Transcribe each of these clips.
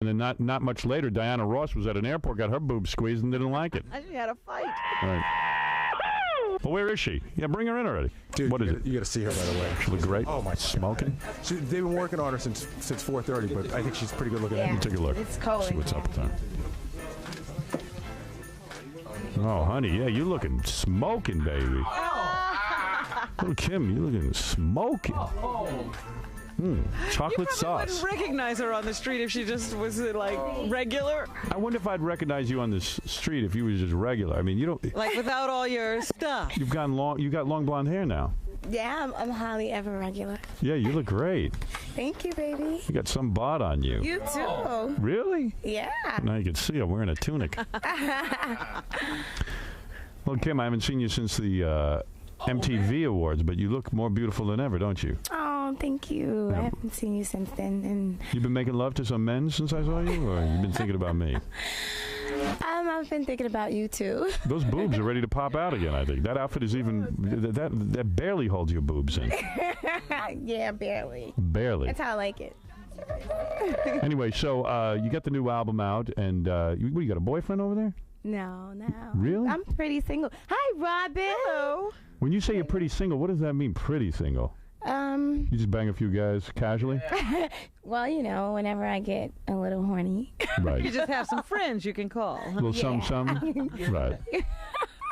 And then not much later, Diana Ross was at an airport, got her boobs squeezed, and didn't like it. She had a fight. Right. Well, where is she? Yeah, bring her in already. Dude, what is it? You got to see her right away. She look great. Oh my! Smoking. They've been working on her since 4:30, but I think she's pretty good looking. Yeah. Let me take a look. It's cold. See what's up with her. Oh, honey, yeah, you looking smoking, baby. Lil Kim, you looking smoking. Chocolate You sauce. wouldn't recognize her on the street if she just was like regular. I wonder if I'd recognize you on this street if you was just regular. I mean, you don't. Like without all your stuff. You've gotten long. You got long blonde hair now. Yeah, I'm hardly ever regular. Yeah, you look great. Thank you, baby. You got some bod on you. You too. Really? Yeah. Now you can see I'm wearing a tunic. Well, Kim, I haven't seen you since the MTV Awards, but you look more beautiful than ever, don't you? Oh, thank you. I haven't seen you since then. And You've been making love to some men since I saw you, or you've been thinking about me? I've been thinking about you too. Those boobs are ready to pop out again, I think. That outfit is even, that barely holds your boobs in. Yeah, barely. Barely. That's how I like it. Anyway, so you got the new album out, and you got a boyfriend over there? No. Really? I'm pretty single. Hi, Robin. Hello. When you say you're pretty single, what does that mean, pretty single? You just bang a few guys casually? Well, you know, whenever I get a little horny. Right. You just have some friends you can call. A little something. Right.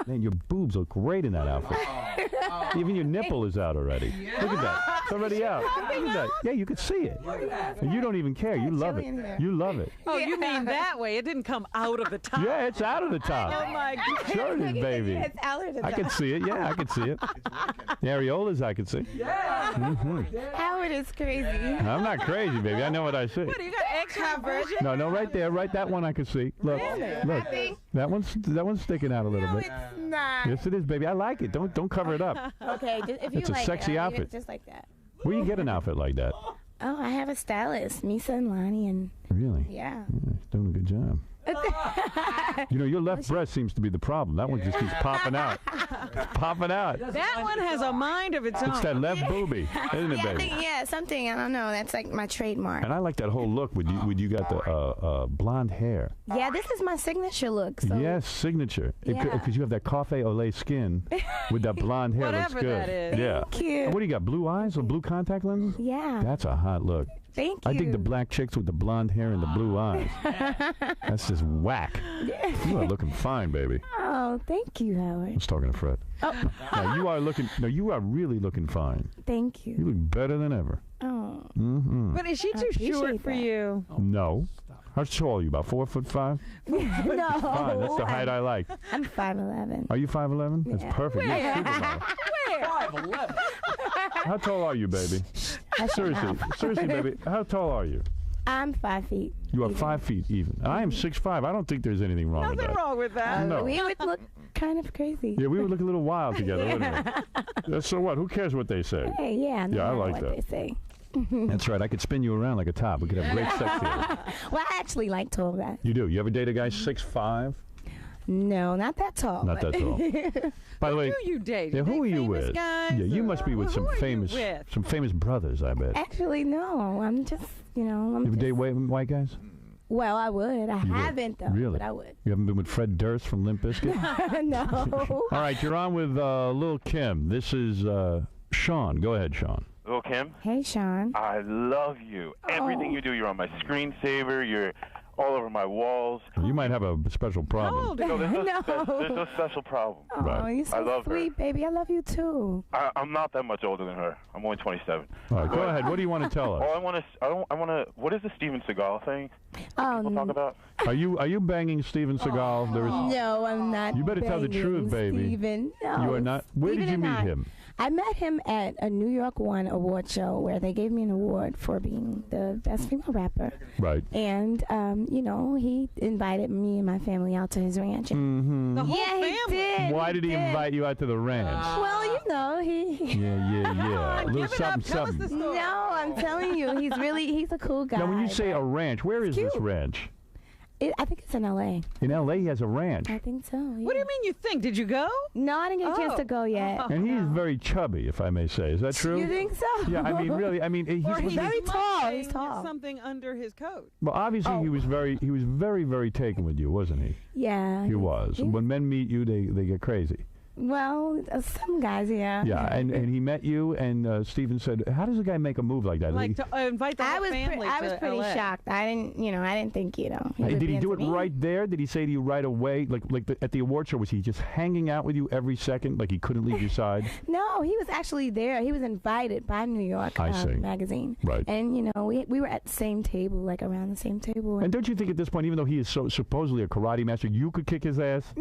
Man, your boobs look great in that outfit. Even your nipple is out already. Look at that. It's already out. Look at that. Yeah, you can see it. And you don't even care. You love it. You love it. Oh, you mean that way? It didn't come out of the top. Yeah, it's out of the top. Oh my God. Sure it is, baby. It's out of the I can see it. Yeah, I can see it. The areolas I can see. Howard is crazy. I'm not crazy, baby. I know what I see. What, you got extra virgin? No, right there. Right, that one I can see. Look, look. That one's sticking out a little bit. It's not. Yes, it is, baby. I like it. Don't cover it up. Okay, if you It's a like sexy it, I'll leave outfit. it just like that. Where you get an outfit like that? Oh, I have a stylist, Misa and Lonnie, and Really? yeah. He's doing a good job. You know, your left breast seems to be the problem. That one just keeps popping out. It's popping out. That one has a mind of its own. It's that left boobie, isn't it, Yeah, I baby? think, something. I don't know. That's like my trademark. And I like that whole look with you got the blonde hair. Yeah, this is my signature look. So. Yes, signature. Yeah. Because you have that cafe au lait skin with that blonde hair. Whatever looks good. that is. Yeah. Thank you. And what do you got? Blue eyes or blue contact lenses? Yeah. That's a hot look. Thank you. I think the black chicks with the blonde hair and the blue eyes. That's just whack. You are looking fine, baby. Oh, thank you, I Howard. was talking to Fred. Oh, Now, you are looking. No, you are really looking fine. thank You you. look better than ever. Oh, But is she too appreciate short for that. you? No. How tall are you? About 4'5"? no. Fine. That's the height I like. I'm 5'11". Are you 5'11"? That's Yeah. perfect. You're Where? super model. How tall are you, baby? Seriously, baby. How tall are you? I'm 5 feet. You are even. 5 feet even. I am 6'5". I don't think there's anything wrong with Nothing that. wrong with that. No. We would look kind of crazy. Yeah, we would look a little wild together, wouldn't we? So what? Who cares what they say? Hey, yeah, no Yeah, I matter like what that. they say. That's right. I could spin you around like a top. We could have great sex together. Well, I actually like tall guys. You do. You ever date a guy 6'5"? No, not that tall. Not that tall. By the way, Who you date? yeah, who are you famous with? Guys, Yeah, you must be with who some are you famous with? brothers, I bet. Actually, no. I'm just, I'm You ever just, date white guys? well, I would. I You would? haven't, though. Really? But I would. You haven't been with Fred Durst from Limp Bizkit? No. All right, you're on with Lil Kim. This is Sean. Go ahead, Sean. Lil Kim, Hey, Sean. I love you. Everything Oh. you do, you're on my screensaver. You're all over my walls. You might have a special How problem. old are No, you? there's no special problem. Oh, Right. you're so I love her. sweet, baby. I love you, too. I'm not that much older than her. I'm only 27. All right, go ahead. What do you want to tell us? I want to. What is the Steven Seagal thing people talk about? Are you banging Steven Seagal? There is. No, I'm not. You better tell the banging truth, baby. Steven. No, You are not. Where did Steven you and meet I- him? I met him at a New York One award show where they gave me an award for being the best female rapper. Right. And, he invited me and my family out to his ranch. Mm-hmm. The whole Yeah, family. he did. Why did he invite you out to the ranch? Well, he. Yeah. A little Give it up. something, Tell us the something. story. No, I'm telling you, he's a cool guy. Now, when you say a ranch, where is this cute. ranch? I think it's in L.A. In L.A. he has a ranch. I think so. Yeah. What do you mean you think? Did you go? No, I didn't get a chance to go yet. And he's very chubby, if I may say. Is that true? You think so? Yeah, I mean, really. I mean, he's very tall. He's tall. Something under his coat. Well, obviously he was very, very taken with you, wasn't he? Yeah. He was. When men meet you, they get crazy. Well, some guys, yeah. Yeah, and he met you, and Steven said, "How does a guy make a move like that?" Like to invite the whole family I was pretty LA. shocked. I didn't think, Did he do it right there? Did he say to you right away, at the award show? Was he just hanging out with you every second, like he couldn't leave your side? No, he was actually there. He was invited by New York magazine. Right. And we were at the same table, like around the same table. And don't you think at this point, even though he is supposedly a karate master, you could kick his ass?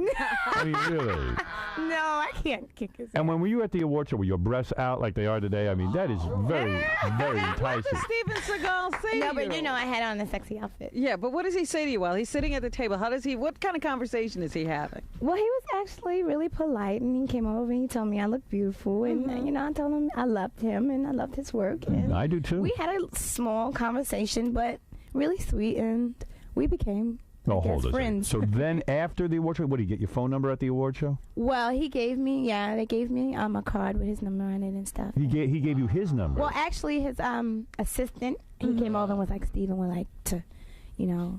I mean, really? No, I can't kick his ass. And when were you at the award show? Were your breasts out like they are today? I mean, that is very, very What enticing. does Steven Seagal say No, to but you? I had on a sexy outfit. Yeah, but what does he say to you while he's sitting at the table? What kind of conversation is he having? Well, he was actually really polite, and he came over and he told me I looked beautiful, and I told him I loved him and I loved his work. And I do too. we had a small conversation, but really sweet, and we became friends. So then after the award show, what, did you get your phone number at the award show? Well, they gave me a card with his number on it and stuff. He gave you his number. Well, actually, his assistant, he came over and was like, Steven would like to,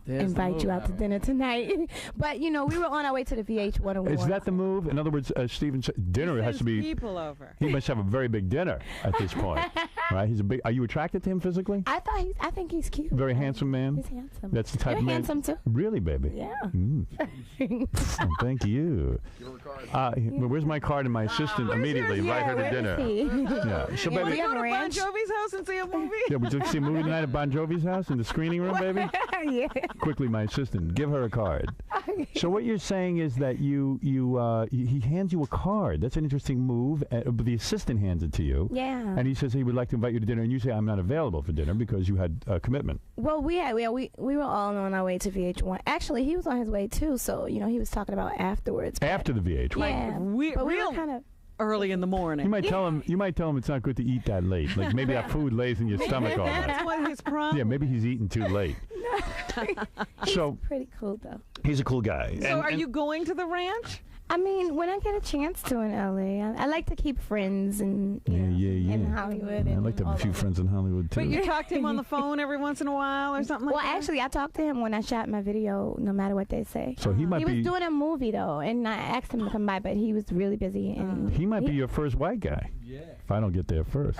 invite you out to dinner tonight. But, we were on our way to the VH1 Awards. Is that the move? In other words, Steven, dinner has to be... people over. He must have a very big dinner at this point, right? Are you attracted to him physically? I think he's cute. Very handsome man? He's handsome. That's the type of man... handsome, too. Really, baby? Yeah. Oh, thank you. Where's my card and my assistant immediately invite her to dinner? Yeah. So, You want baby... to go to Bon Jovi's house and see a movie? Yeah, would you like to see a movie tonight at Bon Jovi's house in the screening room, baby? Yeah. Quickly, my assistant, give her a card. So what you're saying is that he hands you a card. That's an interesting move. But the assistant hands it to you. Yeah. And he says he would like to invite you to dinner, and you say I'm not available for dinner because you had a commitment. Well, we were all on our way to VH1. Actually, he was on his way too. So he was talking about afterwards. After the VH1. Yeah. But we were real kind of early in the morning. You might tell him it's not good to eat that late. Like maybe that food lays in your stomach all night. That's what his problem. Yeah, maybe he's eating too late. He's So pretty cool though. he's a cool guy. So are you going to the ranch? I mean, when I get a chance to in LA, I like to keep friends and in Hollywood. I like to have a few friends in Hollywood too. But you talk to him on the phone every once in a while or something like that? Well, actually, I talked to him when I shot my video, no matter what they say. So he might was be doing a movie, though, and I asked him to come by, but he was really busy. And he might be your first white guy. Yeah. If I don't get there first.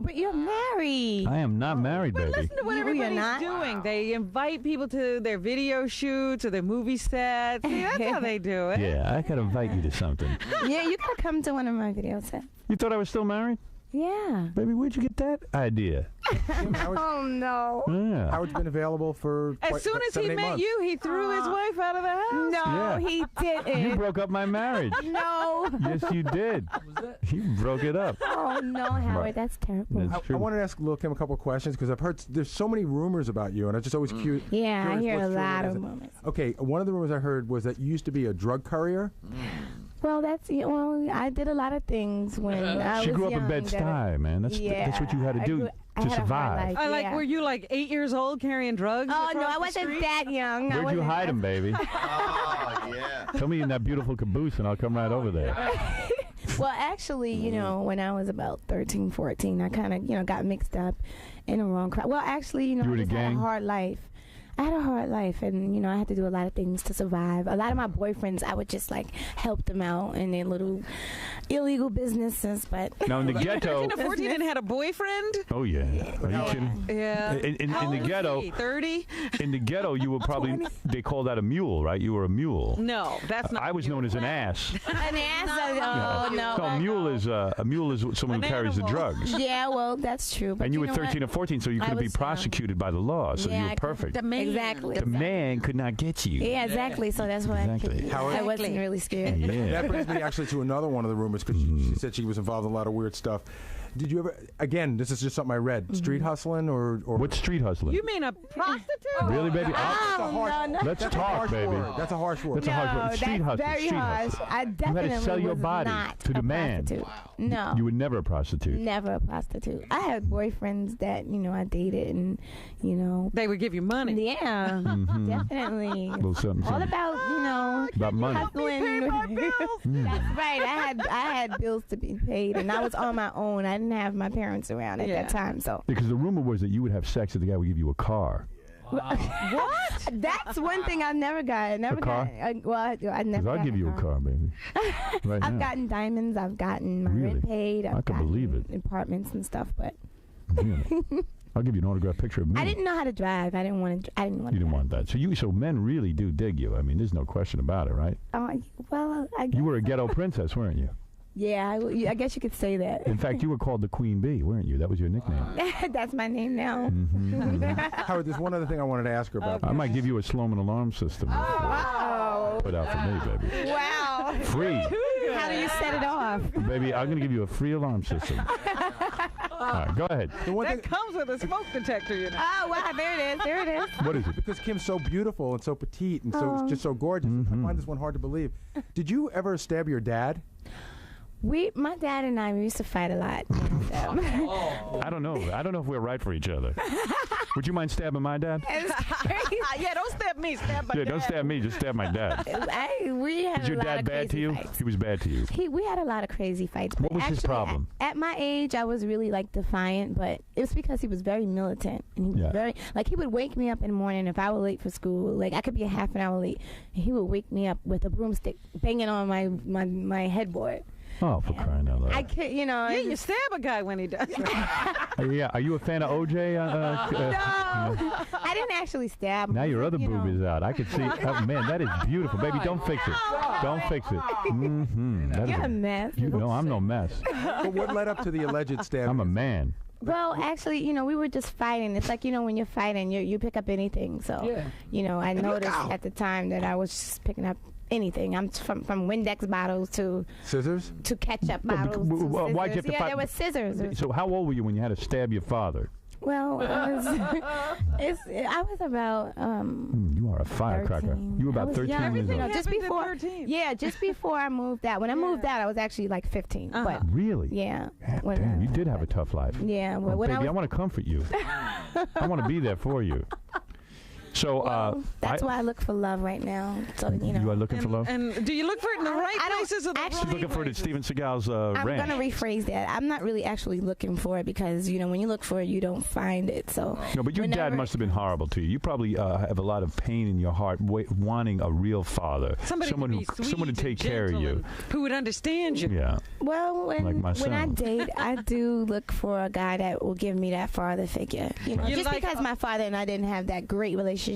But you're married. I am not married, But baby. listen to what You're everybody's not? doing. They invite people to their video shoots or their movie sets. See, that's how they do it. Yeah, I gotta invite you to something. Yeah, you gotta come to one of my video sets. You thought I was still married? Yeah. Baby, where'd you get that idea? Oh, no. Yeah. Howard's been available for As soon as he 7-8 met months. you, he threw his wife out of the house. No, Yeah. he You didn't. broke up my marriage. No. Yes, you did. You broke it up. Oh, no, Howard, that's terrible. That's I true. wanted to ask Lil Kim a couple of questions because I've heard there's so many rumors about you, and I'm just always curious. Yeah, I hear a what's true lot and of isn't. rumors. Okay, one of the rumors I heard was that you used to be a drug courier. Well, I did a lot of things when I was She grew up young. in Bed-Stuy, man. That's what you had to do I to had a hard survive. life, yeah. Were you like 8 years old carrying drugs? Oh, no, across I the wasn't street? that young. Where'd you hide him, baby? Oh, yeah. Tell me in that beautiful caboose, and I'll come right over there. Well, actually, when I was about 13, 14, I kind of, got mixed up in the wrong crowd. Well, actually, You were I in a just had gang? a hard life. I had a hard life, and, I had to do a lot of things to survive. A lot of my boyfriends, I would just, help them out in their little illegal businesses, but... Now, in the ghetto... 13 or 14 and had a boyfriend? Oh, yeah. Are you kidding? Yeah. In How the old was ghetto... he? 30? In the ghetto, you were probably... They called that a mule, right? You were a mule. No, that's not. I was known as an ass. An ass, no. A mule is someone who carries the drugs. Yeah, well, that's true. But And you were know 13 or what? 14, so you I couldn't be was, prosecuted by the law, so you yeah, were I perfect. Exactly. The man could not get you. Yeah, exactly. So that's why Exactly. I wasn't really scared. Yeah. That brings me actually to another one of the rumors because she said she was involved in a lot of weird stuff. Did you ever? Again, this is just something I read. Street hustling or What's street hustling? You mean a prostitute? Really, baby? Let's That's a talk, harsh baby. word. That's a harsh word. That's a harsh word. Street hustle. Very Street harsh. hustle. I definitely You had to sell your was body not to the a man. prostitute. No. You were never a prostitute. Never a prostitute. I had boyfriends that, I dated and, They would give you money. yeah, definitely. A little something, All something. about, About money. hustling. That's right. I had bills to be paid, and I was on my own. I didn't have my parents around at that time, so. Because the rumor was that you would have sex and the guy would give you a car. What? That's one thing I never got. I never car? got. I never. Because I'll got give you a car, baby. Right I've now. gotten diamonds. I've gotten my Really? rent paid. I've I can gotten believe it. Apartments and stuff, but Really? I'll give you an autographed picture of me. I didn't know how to drive. I didn't want to. You didn't want that. So men really do dig you. I mean, there's no question about it, right? Well, I guess. You were a ghetto princess, weren't you? Yeah, I guess you could say that. In fact, you were called the Queen Bee, weren't you? That was your nickname. That's my name now. Howard, there's one other thing I wanted to ask her about. I might give you a Sloman alarm system. Wow. Put out for me, baby. Wow. Free. How do you set it off? Baby, I'm going to give you a free alarm system. All right, go ahead. The one That thing, comes with a smoke detector, Oh, wow, there it is. There it is. What is it? because Kim's so beautiful and so petite and so just so gorgeous, I find this one hard to believe. Did you ever stab your dad? My dad and I, we used to fight a lot. I don't know. I don't know if we're right for each other. Would you mind stabbing my dad? Yeah, don't stab me. Stab my Yeah, dad. don't stab me. Just stab my dad. We had Is your a lot dad of bad to crazy you? fights. He was bad to you. We had a lot of crazy fights. But What was his actually, problem? At my age, I was really defiant, but it was because he was very militant, and he was very he would wake me up in the morning if I was late for school. I could be a half an hour late, and he would wake me up with a broomstick banging on my headboard. Oh, for crying out loud. I could, Yeah, you stab a guy when he does. Yeah, are you a fan of OJ? No, I didn't actually stab him. Now your other boob is out. I could see. Oh, man, that is beautiful. Baby, don't fix it. Don't fix it. That is You're a mess. No, I'm no mess. But what led up to the alleged stabbing? I'm a man. Well, actually, we were just fighting. It's like, when you're fighting, you pick up anything. So, I noticed at the time that I was just picking up anything. I'm from Windex bottles to Scissors? to ketchup bottles. Why'd you have to fight? There were scissors. So how old were you when you had to stab your father? Well, I was about You are a firecracker. 13. You were about 13 years everything old. just happened at before. 13. Yeah, just before I moved out. When I moved out, I was actually 15. But Really? yeah, God when, damn, you did have a tough life. yeah. Oh, When baby, I I was, want to comfort you. I want to be there for you. So that's why I look for love right now. So you are looking for love? And do you look for it in the right I don't places or the actually- She's looking for it at Steven Seagal's I'm ranch. gonna rephrase that. I'm not really actually looking for it because when you look for it, you don't find it. So No, but your dad whenever- must have been horrible to you. You probably have a lot of pain in your heart wanting a real father. Somebody someone to who be sweet someone to and take care of gentle you. and who would understand you. Yeah. Well, Like my when I son. date, I do look for a guy that will give me that father figure. You Just like- because my father and I didn't have that great relationship.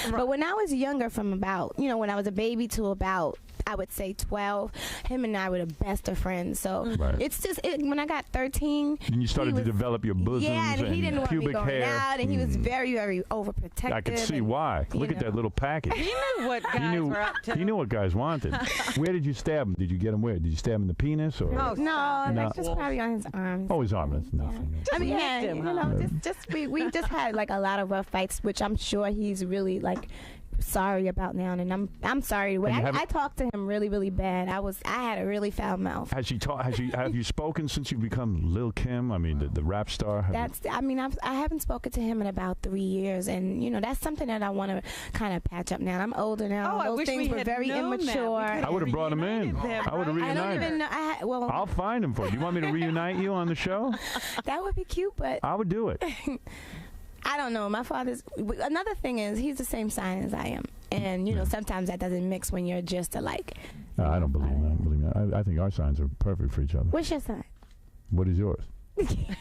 But when I was younger, from about, when I was a baby to about, I would say 12, him and I were the best of friends. So Right. it's just, when I got 13. And you started he to was- develop your bosoms Yeah, and he didn't want me pubic going hair. out, and he was very, very overprotective. I could see and, why. Look at that little package. He knew what guys He knew, were up to. he knew what guys wanted. Where did you stab him? Did you get him where? Did you stab him in the penis? Or? Oh, No, No. that's just probably on his arms. Oh, his arm. That's nothing. I mean, nicked yeah, him, huh? we just had a lot of rough fights, which I'm sure he's really sorry about now, and I'm sorry. When And you I talked to him really, really bad. I had a really foul mouth. Have you spoken since you've become Lil Kim? I mean, the rap star. I haven't spoken to him in about 3 years, and that's something that I want to kind of patch up now. I'm older now. Oh, I Those wish things we were had very known that. We immature. could've I would have brought him in. reunited them, I would have right? I don't reunited. even know. I'll find him for you. Do you want me to reunite you on the show? That would be cute, but I would do it. I don't know. My father's. Another thing is he's the same sign as I am, and sometimes that doesn't mix when you're just alike. No, I don't believe that. I think our signs are perfect for each other. What's your sign? What is yours?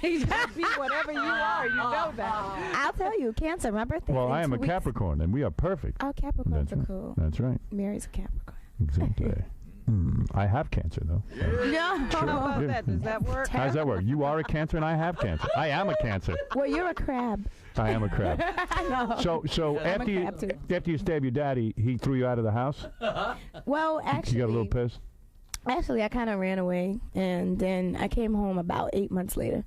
He's happy whatever you are. You know that. I'll tell you, Cancer. My birthday. Well, I am a Capricorn, and we are perfect. Oh, Capricorns That's are right. cool. That's right. Mary's a Capricorn. Exactly. I have cancer, though. No. How about that? Does that work? How does that work? You are a Cancer, and I have cancer. I am a Cancer. Well, you're a crab. I am a crab. No. So I'm a after crab, too. you stab your daddy, he threw you out of the house. Well, actually. You got a little pissed. Actually, I kind of ran away, and then I came home about 8 months later.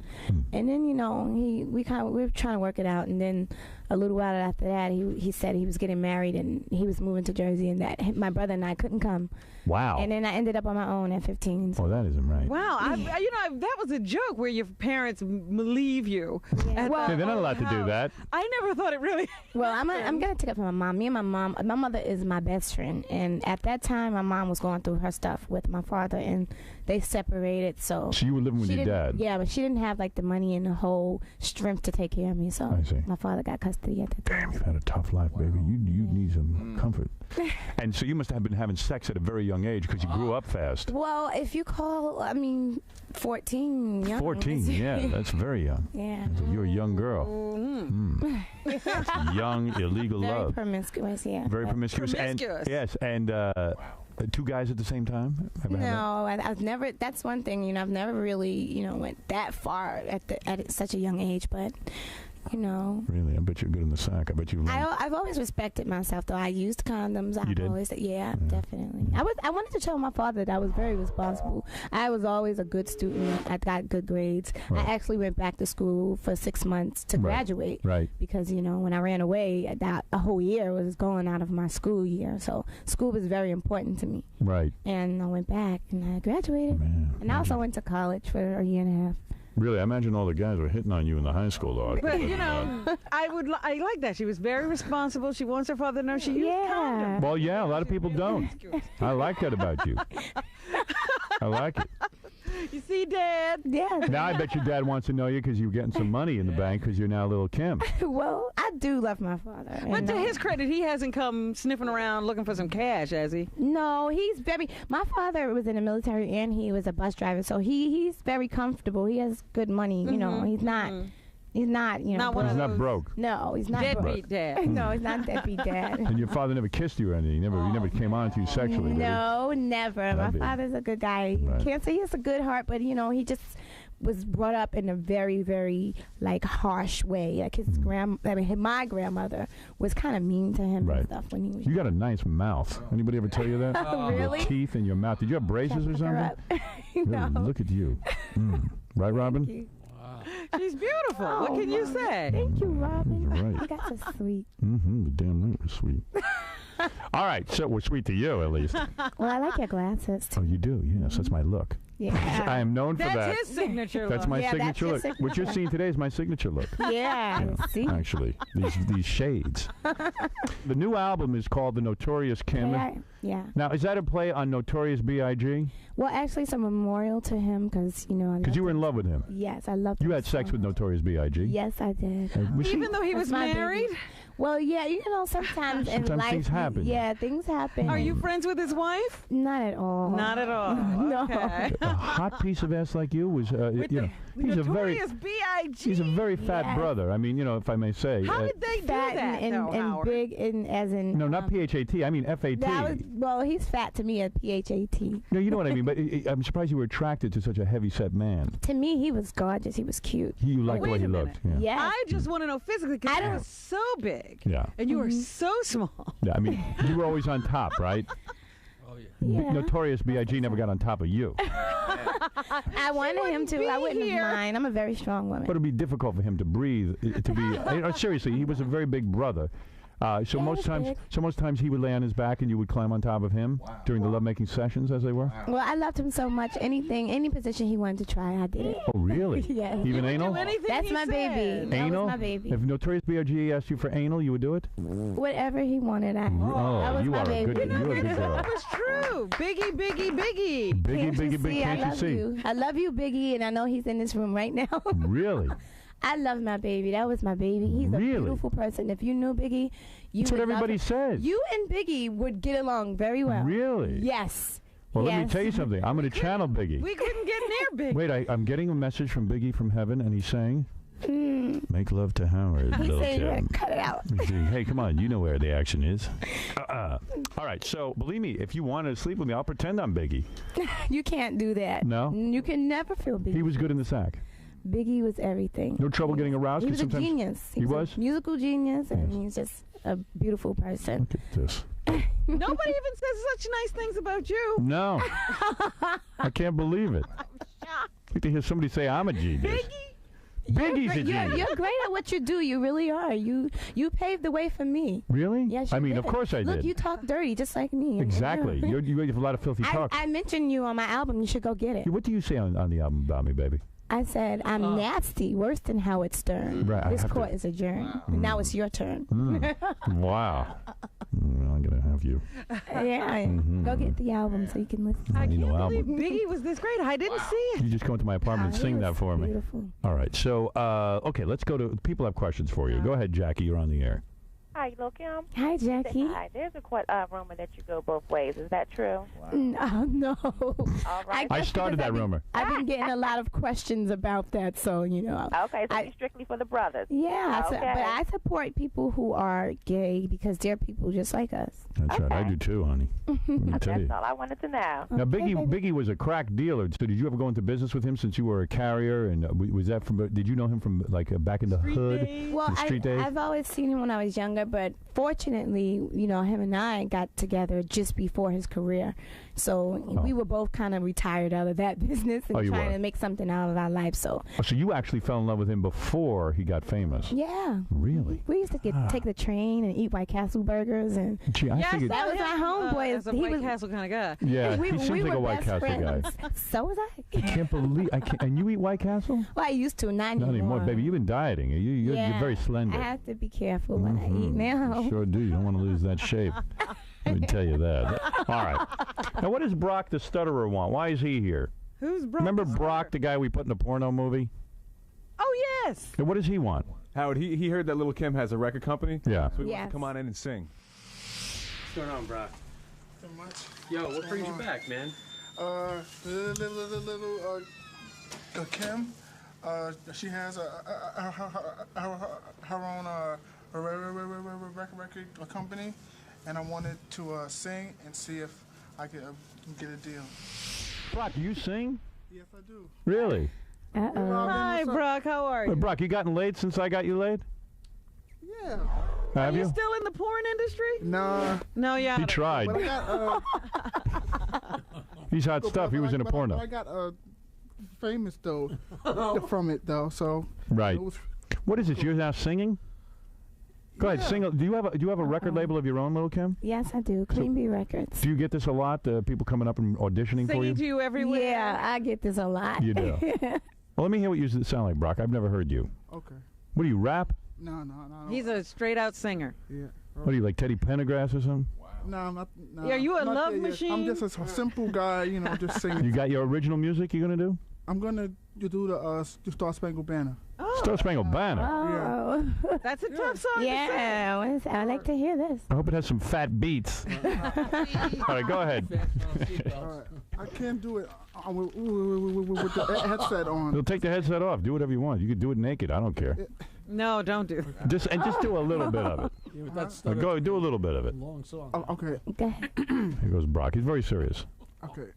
And then, you know, we were trying to work it out, and then a little while after that, he said he was getting married and he was moving to Jersey, and that my brother and I couldn't come. Wow. And then I ended up on my own at 15. So. Oh, that isn't right. Wow. That was a joke where your parents leave you. Yeah. Well, they're not allowed to do that. I never thought it really. Well, I'm going to take up for my mom. Me and my mom, my mother is my best friend. And at that time, my mom was going through her stuff with my father, and they separated. So you were living with your dad? Yeah, but she didn't have like the money and the whole strength to take care of me. So my father got custody at that time. Damn, you've had a tough life, baby. You need some comfort. And so you must have been having sex at a very young age because you grew up fast. Well, if you call, 14 young. 14, yeah, that's very young. Yeah. So you're a young girl. That's young, illegal love. Very promiscuous, yeah. Very promiscuous. Promiscuous. And 2 guys at the same time? No, I've never, that's one thing, I've never really, went that far at such a young age, but... Really? I bet you're good in the sack. I bet you've learned. I've always respected myself, though. I used condoms. You did? Always, yeah, definitely. I wanted to tell my father that I was very responsible. I was always a good student. I got good grades. Right. I actually went back to school for 6 months to graduate. Right. Because, when I ran away, a whole year was going out of my school year. So school was very important to me. Right. And I went back and I graduated. Man, and I also went to college for a year and a half. Really, I imagine all the guys were hitting on you in the high school, though. But I like that. She was very responsible. She wants her father to know she used condoms. Well, yeah, a lot of people don't. I like that about you. I like it. You see, Dad? Yeah. Now I bet your dad wants to know you because you're getting some money in the bank because you're now Lil Kim. Well, I do love my father. But to his credit, he hasn't come sniffing around looking for some cash, has he? No, my father was in the military and he was a bus driver, so he's very comfortable. He has good money, he's not... He's not, He's not broke. No, he's not deadbeat dad. No, he's not deadbeat dad. And your father never kissed you or anything? He never came on to you sexually, did he? No, never. My father's a good guy. Right. Can't say he has a good heart, but, he just was brought up in a very, very, harsh way. Like my grandmother was kind of mean to him and stuff when he was You got a nice mouth. Anybody ever tell you that? Really? Your teeth in your mouth. Did you have braces or something? No. Really? Look at you. Right, Robin? Thank you. She's beautiful. What can you say? Thank you, Robin. You're right. You guys are sweet. You're damn right we're sweet. All right, so we're sweet to you, at least. Well, I like your glasses, too. Oh, you do? Yes, that's my look. Yeah. I am known for that. That's his signature look. That's my signature look. Your What you're seeing today is my signature look. Yeah, see? Actually, these shades. The new album is called The Notorious Kim. Yeah. Now, is that a play on Notorious B.I.G.? Well, actually, it's a memorial to him because, Because you were in love with him. Yes, I loved him. You had sex with Notorious B.I.G.? Yes, I did. Even though he was married? Well, yeah, sometimes in life. Things happen. Yeah, things happen. Are you friends with his wife? Not at all. Not at all. No. Okay. A hot piece of ass like you was, he's Notorious B.I.G. He's a very fat brother. I mean, if I may say. How did they do fat that, and Howard? big as in. No, not P-H-A-T. I mean F-A-T. Well, he's fat to me at P-H-A-T. No, you know what I mean. But I'm surprised you were attracted to such a heavy-set man. To me, he was gorgeous. He was cute. You liked the way wait he a looked. minute. Yeah. Yes. I just want to know physically because he was so big. Yeah. And you were so small. Yeah. I mean, you were always on top, right? Yeah. Notorious B.I.G. never got on top of you. I wanted him to. I wouldn't have mind. I'm a very strong woman. But it'd be difficult for him to breathe. Seriously, he was a very big brother. So most times he would lay on his back and you would climb on top of him during the lovemaking sessions, as they were. Well, I loved him so much. Any position he wanted to try, I did it. Oh, really? Yes. Even anal? That's my baby. That Anal? was my baby. If Notorious B.I.G. asked you for anal, you would do it? Whatever he wanted, that was you my are baby. a good girl. That was true. Biggie, Biggie, Biggie. Biggie, I can't you love see? you. I love you, Biggie, and I know he's in this room right now. Really? I love my baby. That was my baby. He's a beautiful person. If you knew Biggie, That's what everybody says. You and Biggie would get along very well. Really? Yes. Well, let me tell you something. I'm going to channel Biggie. We couldn't get near Biggie. Wait, I'm getting a message from Biggie from heaven, and he's saying, make love to Howard. He's Lil saying you Kim. gotta cut it out. He's saying, hey, come on, you know where the action is. All right, so believe me, if you want to sleep with me, I'll pretend I'm Biggie. You can't do that. No? You can never feel Biggie. He was good in the sack. Biggie was everything. No trouble getting aroused? He was a Sometimes genius. He was was? a musical genius, and he's just a beautiful person. Look at this. Nobody even says such nice things about you. No. I can't believe it. I'd like to hear somebody say I'm a genius. Biggie's a genius. You're great at what you do. You really are. You paved the way for me. Really? Yes, you I mean, did. of course I Look, did. you talk dirty just like me. Exactly. You have a lot of filthy talk. I mentioned you on my album. You should go get it. What do you say on the album about me, baby? I said, I'm nasty, worse than Howard Stern. Right, This court is adjourned. Now it's your turn. Wow. I'm going to have you. Yeah. Go get the album so you can listen. I need can't no believe album. Biggie was this great. I didn't see it. You just come into my apartment and sing that for me. Beautiful. All right. So, okay, let's go to people have questions for you. Go ahead, Jackie. You're on the air. Hi, Lil Kim. Hi, Jackie. Hi. There's a rumor that you go both ways. Is that true? No. All right. I started that rumor. I've been getting a lot of questions about that, so, you know. Okay, so you're strictly for the brothers. Yeah, Okay. but I support people who are gay because they're people just like us. That's right. I do too, honey. Let me tell you. That's all I wanted to know. Now, Biggie was a crack dealer. So, did you ever go into business with him since you were a carrier? And was that from? Did you know him from like back in the hood? Well, the street days? I've always seen him when I was younger, but fortunately, you know, him and I got together just before his career. So we were both kind of retired out of that business and trying to make something out of our life. So you actually fell in love with him before he got famous? Yeah. Really? We used to take the train and eat White Castle burgers. And Gee, I figured that was our homeboy. As a White Castle kind of guy. Yeah, we he seems like were a White best Castle guy. friends. So was I. I can't believe and you eat White Castle? Well, I used to, not Not anymore, baby. You've been dieting. You're very slender. I have to be careful when I eat now. You sure do. You don't want to lose that shape. Let me tell you that. All right. Now, what does Brock the Stutterer want? Why is he here? Who's Brock? Remember Brock, the guy we put in the porno movie? Oh, yes. What does he want? Howard, he heard that Lil Kim has a record company. Yeah. So he wants to come on in and sing. What's going on, Brock? Not much. Yo, what brings you back, man? Little Kim. She has her own record company, and I wanted to sing and see if I could get a deal. Brock, do you sing? Yes, I do. Really? Hi, Brock. How are you? Brock, you gotten laid since I got you laid? Yeah. Have Are you? you still in the porn industry? No. No, yeah. He tried. But I got, He's hot stuff. He was in a porno. I got famous though from it though. So Right. it was, What is it? You're now singing? Go ahead, sing. Do you have a record label of your own, Lil Kim? Yes, I do. Clean Bee Records. Do you get this a lot? People coming up and auditioning for you? Singing to you everywhere. Yeah, I get this a lot. You do. Well, let me hear what you sound like, Brock. I've never heard you. okay. What do you rap? No. He's a straight out singer. Yeah. What are you, like Teddy Pendergrass or something? No, I'm not. No, Are you a not love there yet. machine? I'm just a simple guy, you know, just singing. You got your original music you're going to do? I'm gonna do the Star Spangled Banner. Star Spangled Banner. Oh. That's a tough song to sing. Yeah, I'd like to hear this. I hope it has some fat beats. All right, go ahead. All right. I can't do it with the headset on. We'll take the headset off. Do whatever you want. You can do it naked. I don't care. No, don't do that. Just do a little bit of it. Yeah, but that's Go do a little bit of it. long song. Oh, okay. Go ahead. Here goes Brock. He's very serious. Okay.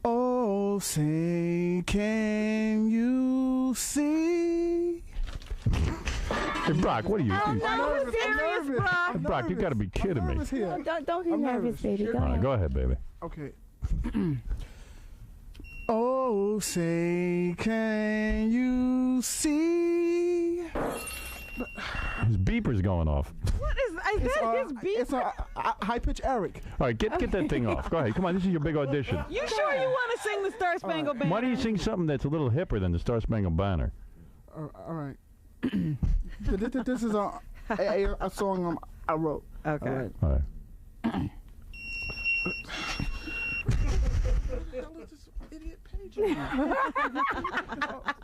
Oh, say, can you see? Hey, Brock, what are you? I'm nervous. Brock, you got to be kidding me. Here. Don't be I'm nervous, nervous. baby. Go All right, ahead. go ahead, baby. Okay. Oh, say, can you see? His beeper's going off. What is his beat? It's a high pitch Eric. All right, get that thing off. Go ahead. Come on, this is your big audition. You sure you want to sing the Star Spangled Banner? Why do you sing something that's a little hipper than the Star Spangled Banner? All right. This is a song I wrote. Okay. All right.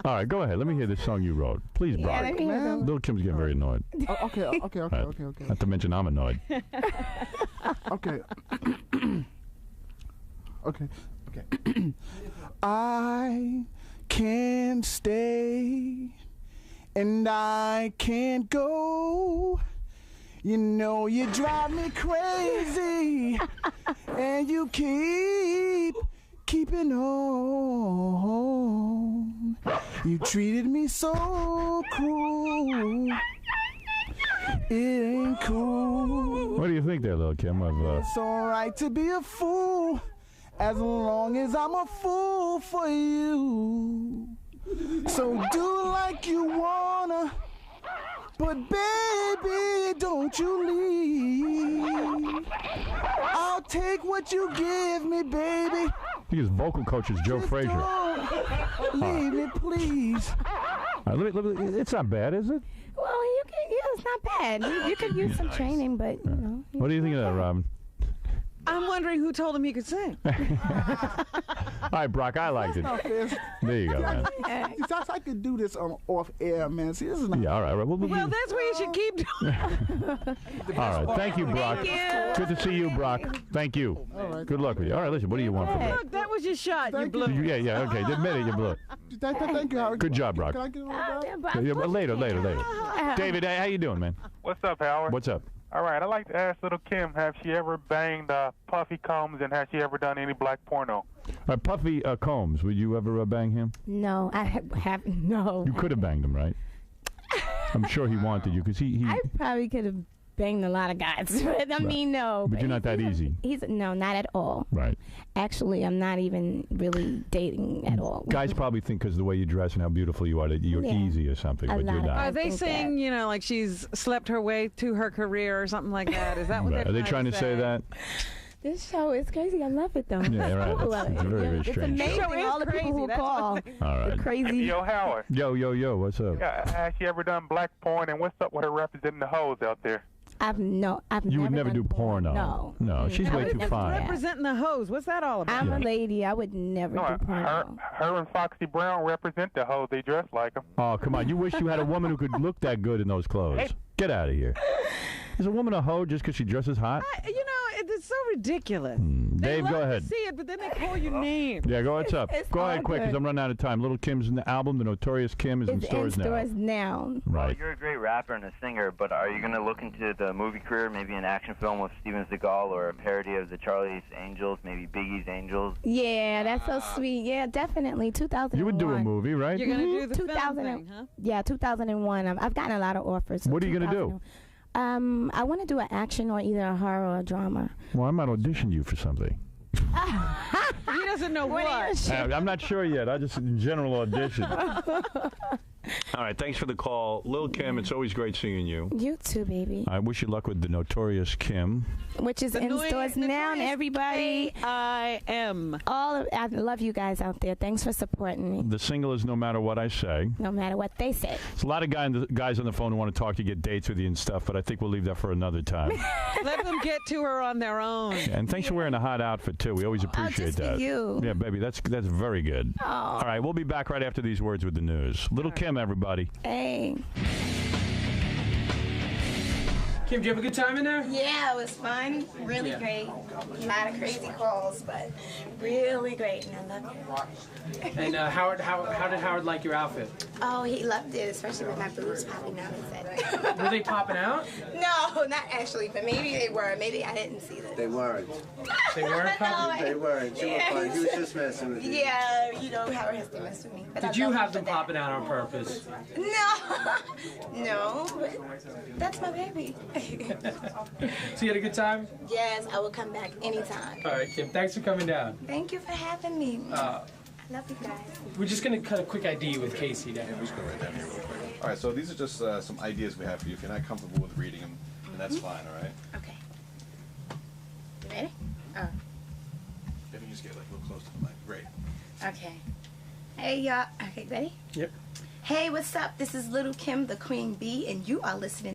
All right, go ahead. Let me hear this song you wrote. Please, Yeah, Brock. let me hear them. Lil Kim's getting very annoyed. Okay. Not to mention I'm annoyed. Okay. Okay. I can't stay and I can't go. You know you drive me crazy and you keeping on. You treated me so cruel. it ain't cool. What do you think there, Lil Kim? It's alright to be a fool, as long as I'm a fool for you. So do like you wanna, but baby, don't you leave. I'll take what you give me, baby. His vocal coach is Joe Frazier. Leave me, please. It's not bad, is it? Well, you can. Yeah, it's not bad. You could use some training, but you know. What do you think of that, Robin? I'm wondering who told him he could sing. All right, Brock, I liked it. There you go, man. I could do this off air, man. See, this is not. Yeah, all right. Well, that's what you should keep doing. All right. Thank you, Brock. Thank you. Good to see you, Brock. Thank you. All right. Good luck with you. All right, listen, what do you want from me? Look, that was your shot. You blew. Yeah, okay. Admit it, you blew it. Thank you, Howard. Good job, Brock. Can I get one back? Yeah, later. David, how you doing, man? What's up, Howard? What's up? All right, I'd like to ask Little Kim, have she ever banged Puffy Combs, and has she ever done any black porno? Puffy Combs, would you ever bang him? No, I have no. You could have banged him, right? I'm sure he wanted you, because he I probably could have banged a lot of guys, but I mean, no. But you're not that easy. No, not at all. Right. Actually, I'm not even really dating at all. Guys probably think because of the way you dress and how beautiful you are that you're easy or something, but you're not. Are they saying, you know, like she's slept her way to her career or something like that? Is that what Right. Are they trying to say that? This show is crazy. I love it, though. Yeah, right. I It's very, very It's strange. amazing. All the people who call. All right. Crazy. Yo, Howard. Yo, what's up? Yeah, has she ever done black porn, and what's up with her representing the hoes out there? You would never do porno. No, she's way too fine. Representing the hoes. What's that all about? I'm a lady. I would never do porno. Her and Foxy Brown represent the hoes. They dress like them. Oh, come on. You wish you had a woman who could look that good in those clothes. Get out of here. Is a woman a hoe just because she dresses hot? You know, it's so ridiculous. Dave, go ahead. They see it, but then they call your name. Yeah, what's up? Go ahead quick, because I'm running out of time. Little Kim's album, The Notorious Kim, is in stores now. Right. Well, you're a great rapper and a singer, but are you going to look into the movie career, maybe an action film with Steven Seagal or a parody of the Charlie's Angels, maybe Biggie's Angels? Yeah, that's so sweet. Yeah, definitely. 2001. You would do a movie, right? You're going to do the 2000 film thing, huh? Yeah, 2001. I've gotten a lot of offers. What are you going to do? I want to do an action or either a horror or a drama. Well, I might audition you for something. He doesn't know what. I'm not sure yet. I just general audition. All right, thanks for the call. Lil Kim, it's always great seeing you. You too, baby. I wish you luck with the Notorious Kim. Which is in stores now, everybody. I am. I love you guys out there. Thanks for supporting me. The single is No Matter What I Say. No matter what they say. There's a lot of guys on the phone who want to talk to get dates with you and stuff, but I think we'll leave that for another time. Let them get to her on their own. And thanks for wearing a hot outfit, too. We always appreciate just that. For you. Yeah, baby, that's very good. Oh. All right, we'll be back right after these words with the news. Little Kim, everybody. Hey. Kim, did you have a good time in there? Yeah, it was fun. Really great. A lot of crazy calls, but really great, and I love it. And Howard, how did Howard like your outfit? Oh, he loved it, especially with my boobs popping out. He said. Were they popping out? No, not actually, but maybe they were. Maybe I didn't see them. They weren't. They weren't popping? They weren't. You were fine. He was just messing with you. Yeah, you know, Howard has to mess with me. But Did you have them popping out on purpose? No. No, but that's my baby. So you had a good time? Yes, I will come back anytime. All right, Kim, thanks for coming down. Thank you for having me. I love you guys. We're just going to cut a quick ID with Casey now. Yeah, we just go right down here real quick. All right, so these are just some ideas we have for you. If you're not comfortable with reading them, then that's fine, all right? Okay. You ready? Oh. If you just get like a little close to the mic. Great. Okay. Hey, y'all. Okay, ready? Yep. Hey, what's up? This is Little Kim, the Queen Bee, and you are listening